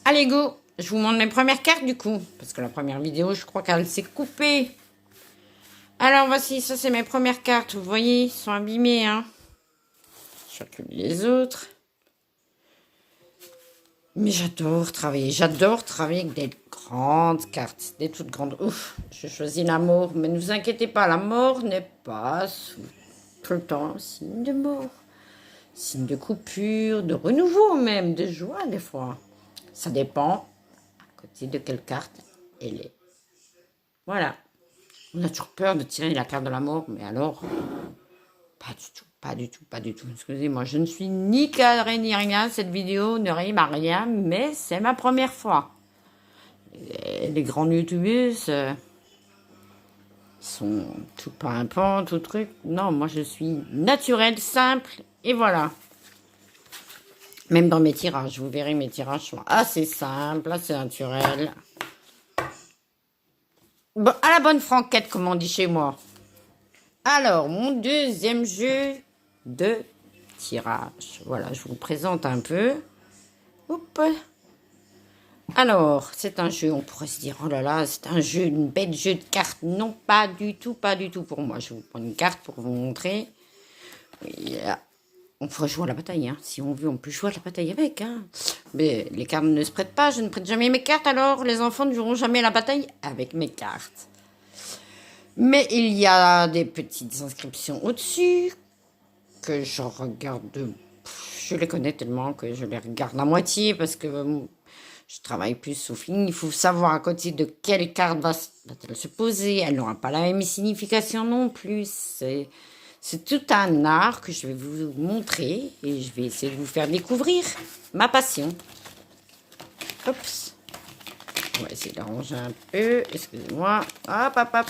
Allez, go! Je vous montre mes premières cartes du coup. Parce que la première vidéo, je crois qu'elle s'est coupée. Alors voici, ça c'est mes premières cartes. Vous voyez, ils sont abîmés, hein. Chacune les autres. Mais j'adore travailler. J'adore travailler avec des grandes cartes. Des toutes grandes. Ouf, je choisis la mort. Mais ne vous inquiétez pas, la mort n'est pas tout le temps signe de mort. Signe de coupure, de renouveau même, de joie des fois. Ça dépend à côté de quelle carte elle est. Voilà. On a toujours peur de tirer la carte de la mort, mais alors, pas du tout, pas du tout, pas du tout. Excusez-moi, je ne suis ni cadré ni rien. Cette vidéo ne rime à rien, mais c'est ma première fois. Les grands youtubeurs sont tout pimpants, tout truc. Non, moi je suis naturelle, simple, et voilà. Même dans mes tirages, vous verrez, mes tirages sont assez simples, assez naturels. Bon, à la bonne franquette, comme on dit chez moi. Alors, mon deuxième jeu de tirage. Voilà, je vous présente un peu. Oups. Alors, c'est un jeu, on pourrait se dire, oh là là, c'est un jeu, une bête jeu de cartes. Non, pas du tout pour moi. Je vais vous prendre une carte pour vous montrer. Oui, on pourrait jouer à la bataille, hein. Si on veut, on peut jouer à la bataille avec, hein. Mais les cartes ne se prêtent pas, je ne prête jamais mes cartes, alors les enfants ne joueront jamais à la bataille avec mes cartes. Mais il y a des petites inscriptions au-dessus que je regarde. Je les connais tellement que je les regarde à moitié parce que je travaille plus au feeling. Il faut savoir à côté de quelle carte va-t-elle se poser. Elle n'aura pas la même signification non plus. C'est tout un art que je vais vous montrer et je vais essayer de vous faire découvrir ma passion. Oups. On va essayer d'arranger un peu. Excusez-moi. Hop, hop, hop.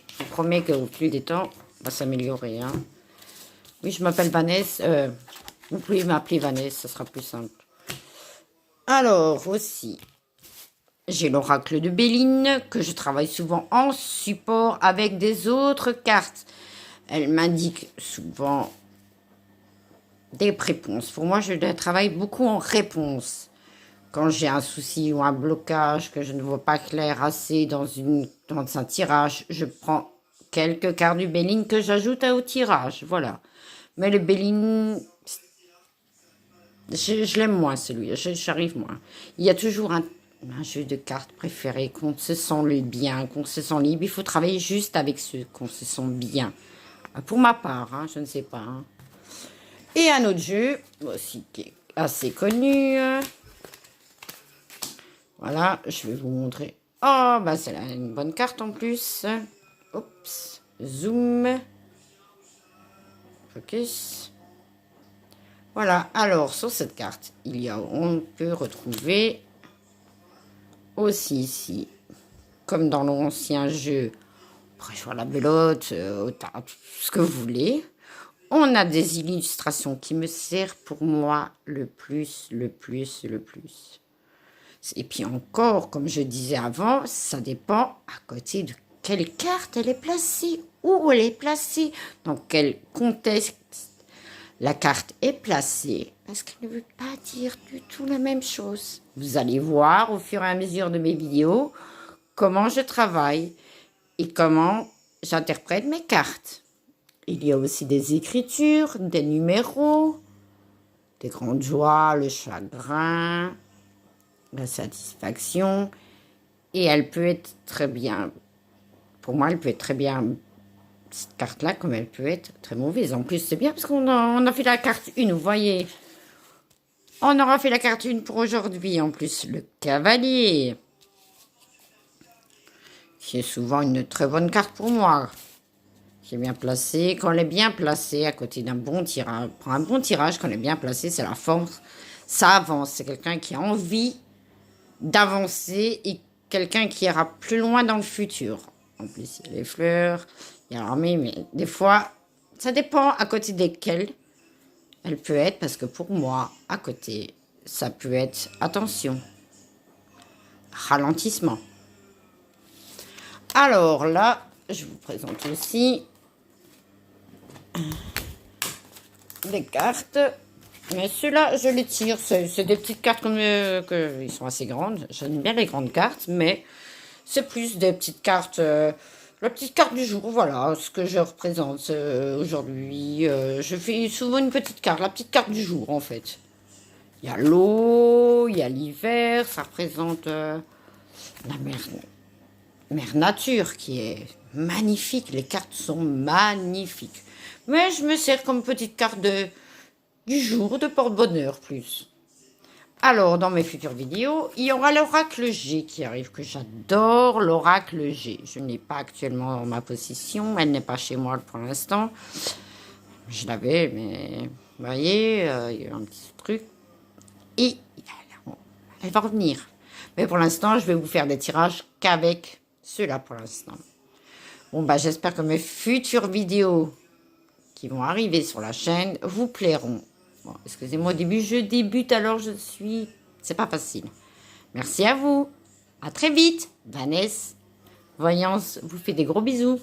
Je vous promets qu'au fil des temps, on va s'améliorer. Hein. Oui, je m'appelle Vanessa. Vous pouvez m'appeler Vanessa, ça sera plus simple. Alors, aussi, j'ai l'oracle de Béline, que je travaille souvent en support avec des autres cartes. Elle m'indique souvent des réponses. Pour moi, je travaille beaucoup en réponse. Quand j'ai un souci ou un blocage, que je ne vois pas clair assez dans un tirage, je prends quelques cartes du Béline que j'ajoute au tirage. Voilà. Mais le Béline, je l'aime moins celui-là, j'arrive moins. Il y a toujours un jeu de cartes préféré, qu'on se sent bien, qu'on se sent libre. Il faut travailler juste avec ceux qu'on se sent bien. Pour ma part, hein, je ne sais pas. Hein. Et un autre jeu, aussi qui est assez connu. Voilà, je vais vous montrer. Oh, bah c'est une bonne carte en plus. Oups, zoom. Focus. Voilà, alors sur cette carte, on peut retrouver aussi ici, comme dans l'ancien jeu, après jouer à la belote, ce que vous voulez, on a des illustrations qui me servent pour moi le plus. Et puis encore, comme je disais avant, ça dépend à côté de quelle carte elle est placée, où elle est placée, dans quel contexte la carte est placée, parce qu'elle ne veut pas dire du tout la même chose. Vous allez voir au fur et à mesure de mes vidéos comment je travaille et comment j'interprète mes cartes. Il y a aussi des écritures, des numéros, des grandes joies, le chagrin, la satisfaction. Et elle peut être très bien, pour moi, elle peut être très bien, cette carte-là, comme elle peut être très mauvaise. En plus, c'est bien parce qu'on a fait la carte 1, vous voyez. On aura fait la carte 1 pour aujourd'hui. En plus, le cavalier, qui est souvent une très bonne carte pour moi. Qui est bien placée. Quand elle est bien placée à côté d'un bon tirage, pour un bon tirage, quand elle est bien placée, c'est la force. Ça avance. C'est quelqu'un qui a envie d'avancer et quelqu'un qui ira plus loin dans le futur. En plus, il y a les fleurs, il y a l'armée, mais des fois, ça dépend à côté desquelles elle peut être, parce que pour moi, à côté, ça peut être, attention, ralentissement. Alors là, je vous présente aussi des cartes. Mais ceux-là, je les tire. C'est des petites cartes comme ils sont assez grandes. J'aime bien les grandes cartes, mais c'est plus des petites cartes. La petite carte du jour, voilà, ce que je représente aujourd'hui. Je fais souvent une petite carte, la petite carte du jour en fait. Il y a l'eau, il y a l'hiver, ça représente la mère nature qui est magnifique. Les cartes sont magnifiques. Mais je me sers comme petite carte du jour, de porte-bonheur plus. Alors, dans mes futures vidéos, il y aura l'oracle G qui arrive, que j'adore l'oracle G. Je ne l'ai pas actuellement en ma possession, elle n'est pas chez moi pour l'instant. Je l'avais, mais vous voyez, il y a un petit truc. Et elle va revenir. Mais pour l'instant, je vais vous faire des tirages qu'avec ceux-là pour l'instant. Bon, bah, j'espère que mes futures vidéos qui vont arriver sur la chaîne vous plairont. Bon, excusez-moi, au début, je débute, alors c'est pas facile. Merci à vous. À très vite. Vanessa Voyance vous fait des gros bisous.